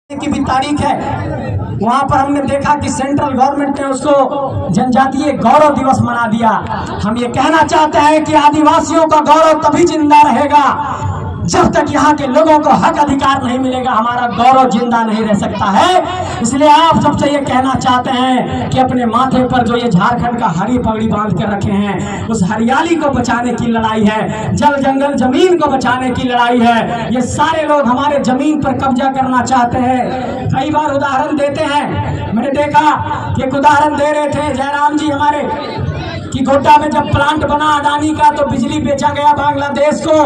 की भी तारीख है। वहां पर हमने देखा कि सेंट्रल गवर्नमेंट ने उसको जनजातीय गौरव दिवस मना दिया। हम ये कहना चाहते हैं कि आदिवासियों का गौरव तभी जिंदा रहेगा जब तक यहाँ के लोगों को हक अधिकार नहीं मिलेगा, हमारा गौरव जिंदा नहीं रह सकता है। इसलिए आप सबसे ये कहना चाहते हैं कि अपने माथे पर जो ये झारखंड का हरी पगड़ी बांध कर रखे हैं, उस हरियाली को बचाने की लड़ाई है, जल जंगल जमीन को बचाने की लड़ाई है। ये सारे लोग हमारे जमीन पर कब्जा करना चाहते हैं। कई बार उदाहरण देते हैं, मैंने देखा कि एक उदाहरण दे रहे थे जयराम जी हमारे कि गोड्डा में जब प्लांट बना अडानी का तो बिजली बेचा गया बांग्लादेश को,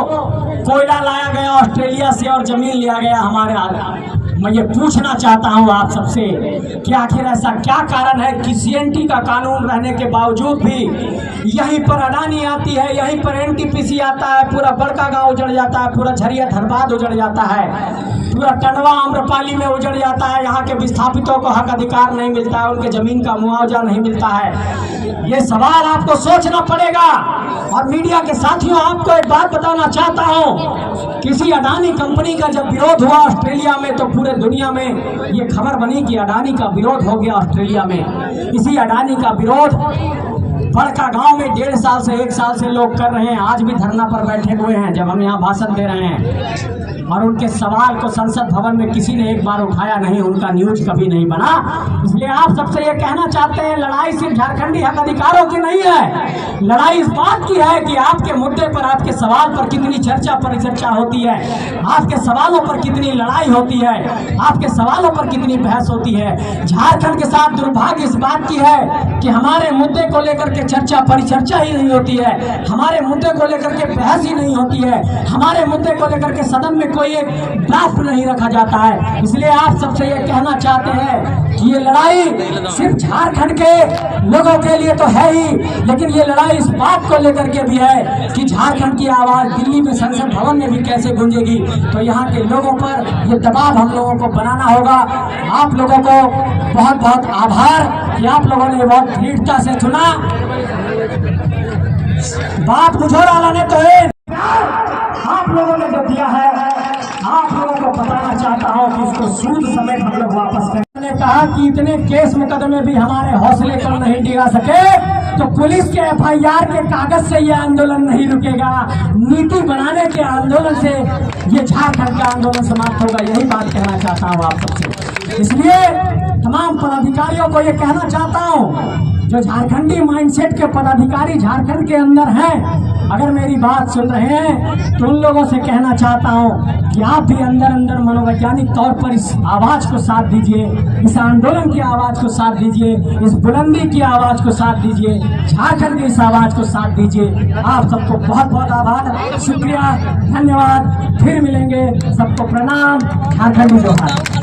कोयला लाया गया ऑस्ट्रेलिया से और जमीन लिया गया हमारे हाथ। मैं ये पूछना चाहता हूँ आप सबसे कि आखिर ऐसा क्या कारण है कि सीएनटी का कानून रहने के बावजूद भी यहीं पर अडानी आती है, यहीं पर एनटीपीसी आता है, पूरा बड़का गांव उजड़ जाता है, पूरा झरिया धनबाद उजड़ जाता है, पूरा टंडवा आम्रपाली में उजड़ जाता है। यहाँ के विस्थापितों को हक अधिकार नहीं मिलता है, उनके जमीन का मुआवजा नहीं मिलता है। ये सवाल आपको सोचना पड़ेगा। और मीडिया के साथियों, आपको एक बात बताना चाहता हूँ, किसी अडानी कंपनी का जब विरोध हुआ ऑस्ट्रेलिया में तो पूरे दुनिया में ये खबर बनी कि अडानी का विरोध हो गया ऑस्ट्रेलिया में। इसी अडानी का विरोध बड़का गांव में 1.5 साल से 1 साल से लोग कर रहे हैं। आज भी धरना पर बैठे हुए हैं जब हम यहाँ भाषण दे रहे हैं, और उनके सवाल को संसद भवन में किसी ने एक बार उठाया नहीं, उनका न्यूज कभी नहीं बना। इसलिए आप सबसे ये कहना चाहते हैं, लड़ाई सिर्फ झारखंडी हक अधिकारों की नहीं है, लड़ाई इस बात की है कि आपके मुद्दे पर, आपके सवाल पर कितनी चर्चा परिचर्चा होती है, आपके सवालों पर कितनी लड़ाई होती है, आपके सवालों पर कितनी बहस होती है। झारखंड के साथ दुर्भाग्य इस बात की है कि हमारे मुद्दे को लेकर के चर्चा परिचर्चा ही नहीं होती है, हमारे मुद्दे को लेकर के बहस ही नहीं होती है, हमारे मुद्दे को लेकर के सदन में कोई एक ड्राफ्ट नहीं रखा जाता है। इसलिए आप सबसे ये कहना चाहते हैं कि ये लड़ाई सिर्फ झारखंड के लोगों के लिए तो है ही, लेकिन ये लड़ाई इस बात को लेकर के भी है कि झारखंड की आवाज दिल्ली में संसद भवन में भी कैसे गूंजेगी। तो यहाँ के लोगों पर ये दबाव हम लोगों को बनाना होगा। आप लोगों को बहुत बहुत आभार कि आप लोगों ने बहुत दृढ़ता से सुना। बात मुझोरा लाने तो है आप लोगों ने जो दिया है, आप लोगों को बताना चाहता हूं कि इसको सूद समेत हम लोग वापस करें। मैंने कहा कि इतने केस मुकदमे भी हमारे हौसले को नहीं डिगा सके तो पुलिस के एफआईआर के कागज से ये आंदोलन नहीं रुकेगा। नीति बनाने के आंदोलन से ये झारखंड का आंदोलन समाप्त होगा। यही बात कहना चाहता हूँ आप सबसे। इसलिए तमाम पदाधिकारियों को ये कहना चाहता हूँ, जो झारखंडी माइंडसेट के पदाधिकारी झारखंड के अंदर हैं, अगर मेरी बात सुन रहे हैं तो उन लोगों से कहना चाहता हूं कि आप भी अंदर अंदर मनोवैज्ञानिक तौर पर इस आवाज को साथ दीजिए, इस आंदोलन की आवाज को साथ दीजिए, इस बुलंदी की आवाज को साथ दीजिए, झारखंड की इस आवाज को साथ दीजिए। आप सबको बहुत बहुत आभार, शुक्रिया, धन्यवाद। फिर मिलेंगे। सबको प्रणाम। झारखंडी जोहार।